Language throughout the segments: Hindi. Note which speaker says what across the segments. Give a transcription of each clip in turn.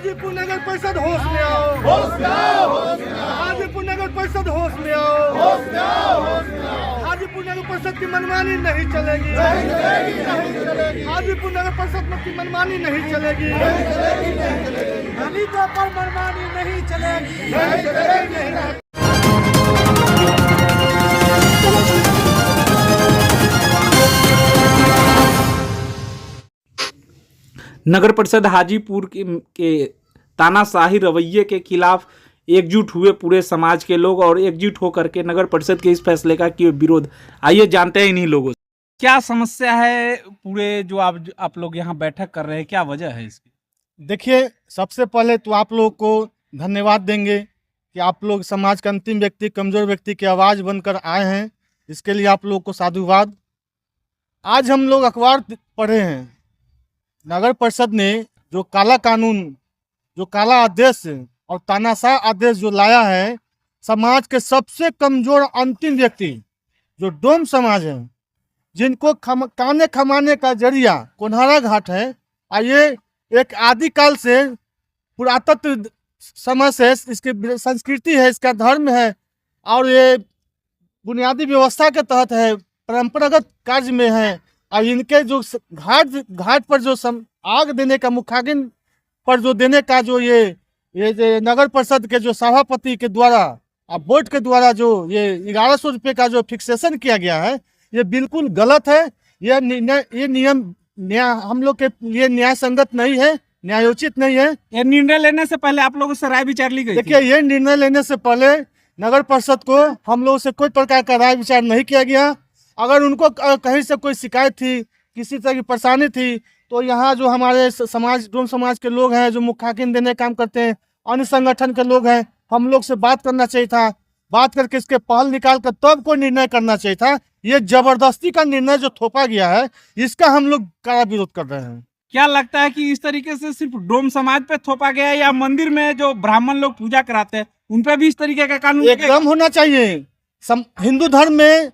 Speaker 1: हाजीपुर नगर परिषद होश में आओ, होश में आओ, होश में आओ। हाजीपुर नगर परिषद होश में आओ, होश में आओ, होश में आओ। हाजीपुर नगर परिषद की मनमानी नहीं चलेगी, नहीं चलेगी, नहीं चलेगी। हाजीपुर नगर परिषद में की मनमानी नहीं चलेगी, नहीं चलेगी, नहीं चलेगी। दलितों पर मनमानी नहीं चलेगी, नहीं चलेगी, नहीं।
Speaker 2: नगर परिषद हाजीपुर के तानाशाही रवैये के खिलाफ एकजुट हुए पूरे समाज के लोग और एकजुट होकर के नगर परिषद के इस फैसले का किए विरोध। आइए जानते हैं इन्हीं लोगों से क्या समस्या है। पूरे जो आप लोग यहाँ बैठक कर रहे हैं, क्या वजह है इसकी?
Speaker 1: देखिए, सबसे पहले तो आप लोग को धन्यवाद देंगे कि आप लोग समाज का अंतिम व्यक्ति, कमजोर व्यक्ति की आवाज़ बनकर आए हैं। इसके लिए आप लोग को साधुवाद। आज हम लोग अखबार पढ़े हैं, नगर परिषद ने जो काला कानून, जो काला आदेश और तानाशाह आदेश जो लाया है, समाज के सबसे कमजोर अंतिम व्यक्ति जो डोम समाज है, जिनको काने खमाने का जरिया कोन्हारा घाट है, ये एक आदिकाल से पुरातत्व समय से इसकी संस्कृति है, इसका धर्म है और ये बुनियादी व्यवस्था के तहत है, परंपरागत कार्य में है। और इनके जो घाट पर जो आग देने का, मुखागिन पर जो देने का जो ये नगर परिषद के जो सभापति के द्वारा और बोर्ड के द्वारा जो ये 1100 रुपये का जो फिक्सेशन किया गया है, ये बिल्कुल गलत है। ये नियम हम लोग के लिए न्याय संगत नहीं है, न्यायोचित नहीं है।
Speaker 2: ये निर्णय लेने से पहले आप लोगों से राय विचार ली गई?
Speaker 1: देखिए, ये निर्णय लेने से पहले नगर परिषद को हम लोगों से कोई प्रकार का राय विचार नहीं किया गया। अगर उनको कहीं से कोई शिकायत थी, किसी तरह की परेशानी थी, तो यहाँ जो हमारे समाज, डोम समाज के लोग हैं, जो मुखाकिन देने काम करते हैं, अन्य संगठन के लोग हैं, हम लोग से बात करना चाहिए था। बात करके इसके पहल निकाल कर तब कोई निर्णय करना चाहिए था। ये जबरदस्ती का निर्णय जो थोपा गया है, इसका हम लोग कड़ा विरोध कर रहे हैं।
Speaker 2: क्या लगता है कि इस तरीके से सिर्फ डोम समाज पे थोपा गया है या मंदिर में जो ब्राह्मण लोग पूजा कराते हैं उन पे भी इस तरीके का कानून
Speaker 1: एकदम होना चाहिए? हिंदू धर्म में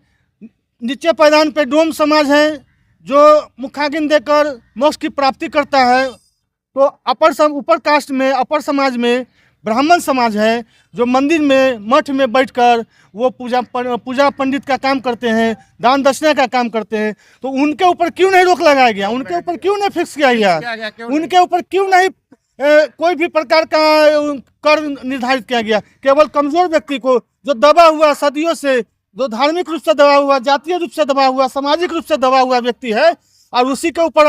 Speaker 1: नीचे पैदान पे डोम समाज है जो मुखागिन देकर मोक्ष की प्राप्ति करता है, तो ऊपर कास्ट में, अपर समाज में ब्राह्मण समाज है जो मंदिर में, मठ में बैठकर वो पूजा पंडित का काम करते हैं, दान दक्षिणा का काम करते हैं। तो उनके ऊपर क्यों नहीं रोक लगाया गया? उनके ऊपर क्यों नहीं फिक्स किया गया? उनके ऊपर क्यों नहीं कोई भी प्रकार का कर निर्धारित किया गया? केवल कमजोर व्यक्ति को, जो दबा हुआ सदियों से, जो धार्मिक रूप से दबा हुआ, जातीय रूप से दबा हुआ, सामाजिक रूप से दबा हुआ व्यक्ति है, और उसी के ऊपर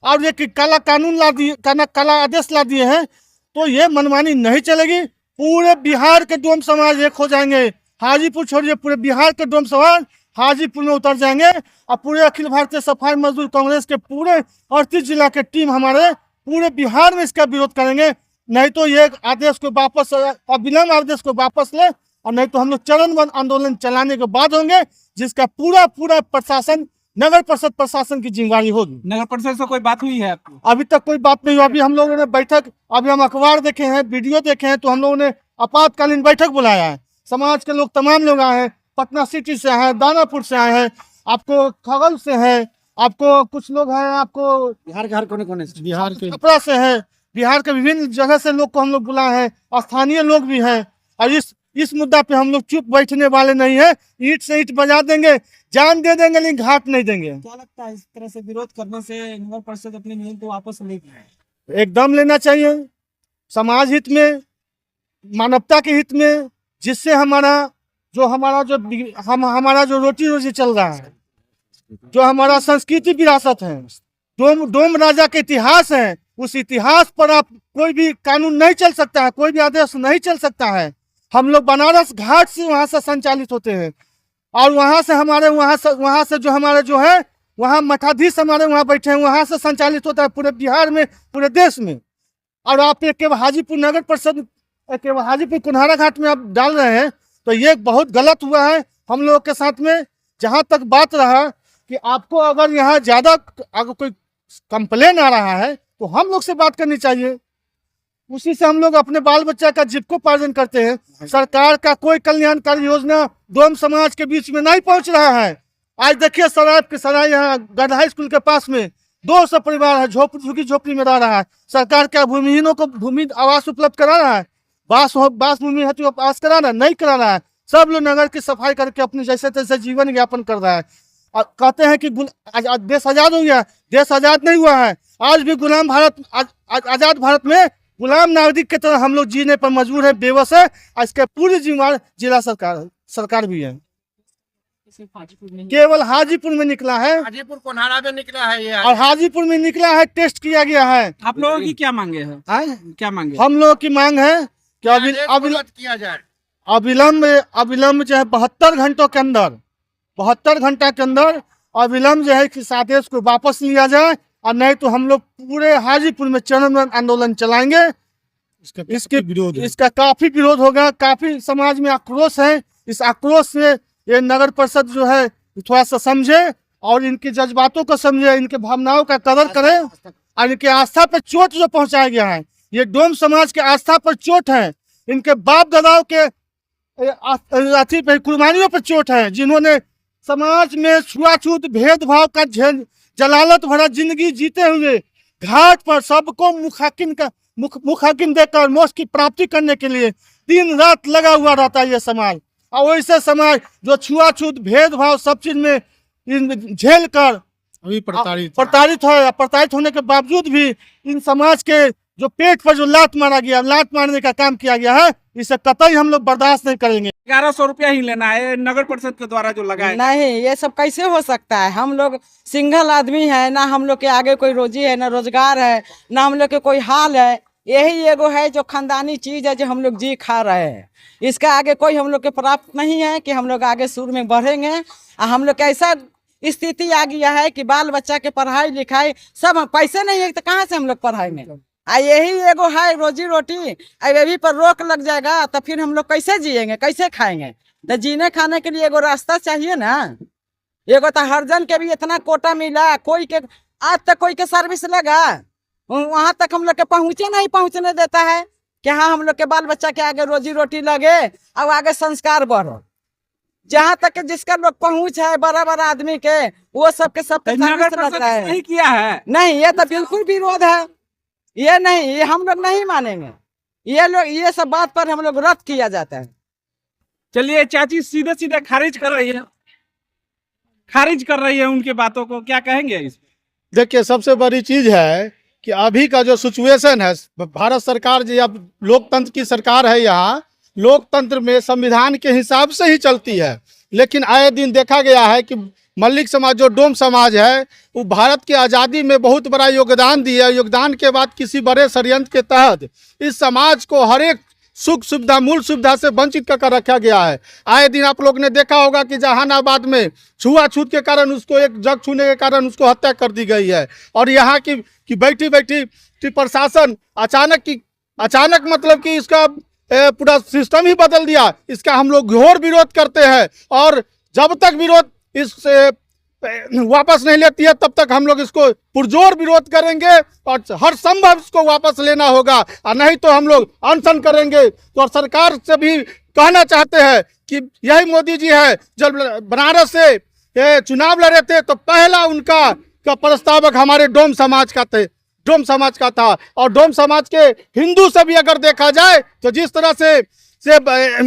Speaker 1: और ये काला कानून ला दिए, काला आदेश ला दिए हैं, तो ये मनमानी नहीं चलेगी। पूरे बिहार के डोम समाज एक हो जाएंगे। हाजीपुर छोड़िए, पूरे बिहार के डोम समाज हाजीपुर में उतर जाएंगे और पूरे अखिल भारतीय सफाई मजदूर कांग्रेस के पूरे 38 जिला के टीम हमारे पूरे बिहार में इसका विरोध करेंगे। नहीं तो ये आदेश को वापस, अविलंब आदेश को वापस ले, और नहीं तो हम लोग चरणबद्ध आंदोलन चलाने के बाद होंगे, जिसका पूरा प्रशासन, नगर परिषद प्रशासन की जिम्मेवारी होगी।
Speaker 2: नगर परिषद से कोई बात हुई है आपको?
Speaker 1: अभी तक कोई बात नहीं हुई। अभी हम लोगों ने बैठक, अभी हम अखबार देखे हैं, वीडियो देखे हैं, तो हम लोगों ने आपातकालीन बैठक बुलाया है। समाज के लोग, तमाम लोग आए हैं, पटना सिटी से आए हैं, दानापुर से आए हैं, आपको खगल से है, आपको कुछ लोग हैं, आपको
Speaker 2: बिहार के हर कोने से,
Speaker 1: बिहार के छपरा से है, बिहार के विभिन्न जगह से लोग को हम लोग बुलाए हैं, स्थानीय लोग भी हैं। और इस मुद्दा पे हम लोग चुप बैठने वाले नहीं है। ईंट से ईंट बजा देंगे, जान दे देंगे, लेकिन घाट नहीं देंगे।
Speaker 2: क्या लगता है इस तरह से विरोध करने से नगर परिषद अपने नियम को वापस लेगी?
Speaker 1: एकदम लेना चाहिए, समाज हित में, मानवता के हित में, जिससे हमारा जो रोटी रोजी चल रहा है, जो हमारा संस्कृति विरासत है, डोम राजा के इतिहास है, उस इतिहास पर आप कोई भी कानून नहीं चल सकता है, कोई भी आदेश नहीं चल सकता है। हम लोग बनारस घाट से वहां से संचालित होते हैं, और वहां से जो है वहां मठाधीश हमारे वहां बैठे हैं, वहां से संचालित होता है पूरे बिहार में, पूरे देश में। और आप एक हाजीपुर नगर परिषद, हाजीपुर कोन्हारा घाट में आप डाल रहे हैं, तो ये बहुत गलत हुआ है हम लोग के साथ में। जहां तक बात रहा कि आपको अगर यहाँ ज्यादा अगर कोई कंप्लेन आ रहा है, तो हम लोग से बात करनी चाहिए। उसी से हम लोग अपने बाल बच्चा का जीविकोपार्जन करते हैं। सरकार का कोई कल्याणकारी योजना डोम समाज के बीच में नहीं पहुंच रहा है। आज देखिए, सराय यहाँ गढ़ा स्कूल के पास में 200 परिवार है झुग्गी झोपड़ी में रह रहा है। सरकार क्या भूमिहीनों को भूमि आवास उपलब्ध करा रहा है? बास भूमि है तो आवास करा रहा है? नहीं करा रहा है। सब लोग नगर की सफाई करके अपने जैसे तैसे जीवन यापन कर रहा है। और कहते हैं कि देश आजाद हो गया, देश आजाद नहीं हुआ है। आज भी गुलाम भारत, आजाद भारत में गुलाम नागरिक की तरह हम लोग जीने पर मजबूर है, बेबस है। इसके पूरी जिम्मेदार जिला सरकार भी है। केवल हाजीपुर में निकला है,
Speaker 3: हाजीपुर कोल्हारा में निकला है ये।
Speaker 1: और हाजीपुर में निकला है, टेस्ट किया गया है।
Speaker 2: आप लोगों की क्या मांगे है? क्या मांगे?
Speaker 1: हम लोगों की मांग है कि
Speaker 3: किया जाए
Speaker 1: अविलंब जो है 72 घंटों के अंदर, 72 घंटा के अंदर अविलंब जो है कि इस आदेश को वापस लिया जाए, और नहीं तो हम लोग पूरे हाजीपुर में चरमरान आंदोलन चलाएंगे। इसका काफी विरोध होगा। काफी समाज में आक्रोश है। इस आक्रोश से ये नगर परिषद जो है थोड़ा सा समझे और इनके जज्बातों को समझे, इनके भावनाओं का कदर करे, और इनके आस्था पर चोट जो पहुंचाया गया है, ये डोम समाज के आस्था पर चोट है। इनके बाप दादाओं के अथी पे कुर्बानियों पर चोट है, जिन्होंने समाज में छुआछूत भेदभाव का जलालत भरा जिंदगी जीते हुए घाट पर सबको मुखाकिन देकर मोक्ष की प्राप्ति करने के लिए दिन रात लगा हुआ रहता है ये समाज। और वैसे समाज जो छुआछूत भेदभाव सब चीज में झेल कर
Speaker 3: अभी
Speaker 1: प्रताड़ित है, प्रताड़ित होने के बावजूद भी इन समाज के जो पेट पर जो लात मारा गया, लात मारने का काम किया गया है, इसे कतई हम लोग बर्दाश्त नहीं करेंगे।
Speaker 2: 1100 रुपया ही लेना है नगर परिषद के द्वारा जो लगाए।
Speaker 4: नहीं, ये सब कैसे हो सकता है? हम लोग सिंगल आदमी है ना, हम लोग के आगे कोई रोजी है ना रोजगार है ना, हम लोग के कोई हाल है। यही एगो है जो खानदानी चीज है जो हम लोग जी खा रहे हैं। इसका आगे कोई हम लोग के प्राप्त नहीं है कि हम लोग आगे सुर में बढ़ेंगे। हम लोग का ऐसा स्थिति आ गया है कि बाल बच्चा के पढ़ाई लिखाई सब पैसे नहीं है तो कहाँ से हम लोग पढ़ाएंगे? यही एगो है रोजी रोटी, यही पर रोक लग जाएगा तो फिर हम लोग कैसे जिएंगे, कैसे खाएंगे? तो जीने खाने के लिए एगो रास्ता चाहिए ना। एगो तो हर जन के भी इतना कोटा मिला, कोई के आज तक कोई के सर्विस लगा, वहां तक हम लोग के नहीं पहुंचने देता है कि हाँ हम लोग के बाल बच्चा के आगे रोजी रोटी लगे और आगे संस्कार बढ़ो। जहाँ तक जिसका लोग पहुंच है बड़ा बड़ा आदमी के, वो सबके सब
Speaker 2: नहीं किया है।
Speaker 4: नहीं, ये तो बिल्कुल विरोध है। ये नहीं, ये हम लोग नहीं मानेंगे। ये लोग ये सब बात पर हम लोग रद्द किया जाता है।
Speaker 2: चलिए, चाची सीधे सीधे खारिज कर रही है उनके बातों को, क्या कहेंगे इस?
Speaker 3: देखिए, सबसे बड़ी चीज है कि अभी का जो सिचुएशन है, भारत सरकार जो अब लोकतंत्र की सरकार है, यहाँ लोकतंत्र में संविधान के हिसाब से ही चलती है। लेकिन आए दिन देखा गया है कि मल्लिक समाज जो डोम समाज है वो भारत की आज़ादी में बहुत बड़ा योगदान दिया। योगदान के बाद किसी बड़े षड्यंत्र के तहत इस समाज को हर एक सुख सुविधा, मूल सुविधा से वंचित कर रखा गया है। आए दिन आप लोग ने देखा होगा कि जहानाबाद में छुआछूत के कारण उसको, एक जग छूने के कारण उसको हत्या कर दी गई है। और यहाँ की बैठी प्रशासन अचानक मतलब कि इसका पूरा सिस्टम ही बदल दिया। इसका हम लोग घोर विरोध करते हैं, और जब तक विरोध इस वापस नहीं लेती है तब तक हम लोग इसको पुरजोर विरोध करेंगे, और हर संभव इसको वापस लेना होगा, और नहीं तो हम लोग अनशन करेंगे। तो सरकार से भी कहना चाहते हैं कि यही मोदी जी है, जब बनारस से चुनाव लड़े थे तो पहला उनका प्रस्तावक हमारे डोम समाज का था। और डोम समाज के हिंदू से भी अगर देखा जाए तो जिस तरह से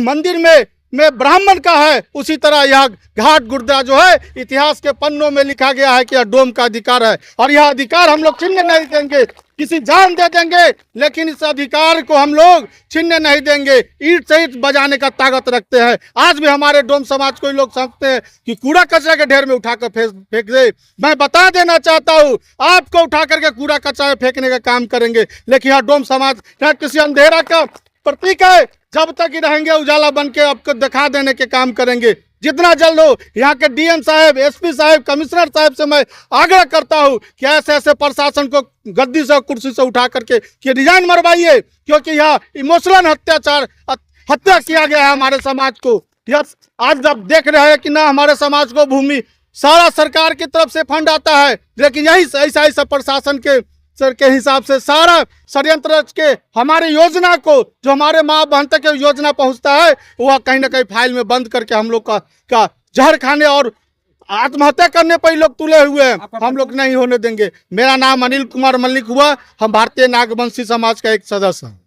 Speaker 3: मंदिर में ब्राह्मण का है, उसी तरह यह घाट गुरुद्वारा जो है इतिहास के पन्नों में लिखा गया है कि यह डोम का अधिकार है। और यह अधिकार हम लोग छीनने नहीं देंगे, किसी जान दे देंगे, लेकिन इस अधिकार को हम लोग छीनने नहीं देंगे। ईंट से ईंट बजाने का ताकत रखते हैं। आज भी हमारे डोम समाज को लोग समझते हैं कि कूड़ा कचरा के ढेर में उठाकर फेंक दे। मैं बता देना चाहता हूँ, आपको उठा करके कूड़ा कचरा में फेंकने का काम करेंगे, लेकिन यह डोम समाज किसी अंधेरा का प्रतीक है। जब तक ही रहेंगे उजाला बन के आपको दिखा देने के काम करेंगे। जितना जल्द हो, यहाँ के डीएम साहब, एसपी साहब, कमिश्नर साहब से मैं आग्रह करता हूँ कि ऐसे प्रशासन को गद्दी से, कुर्सी से उठा करके कि रिजाइन मरवाइए, क्योंकि यहाँ इमोशनल हत्या किया गया है हमारे समाज को। आज जब देख रहे हैं कि ना हमारे समाज को भूमि सारा सरकार की तरफ से फंड आता है, लेकिन यही ऐसा प्रशासन के हिसाब से सारा षड्यंत्र के हमारे योजना को, जो हमारे माँ बहन तक योजना पहुंचता है, वह कहीं ना कहीं फाइल में बंद करके हम लोग का जहर खाने और आत्महत्या करने पर ही लोग तुले हुए हैं, हम लोग नहीं होने देंगे। मेरा नाम अनिल कुमार मल्लिक हुआ, हम भारतीय नागवंशी समाज का एक सदस्य हैं।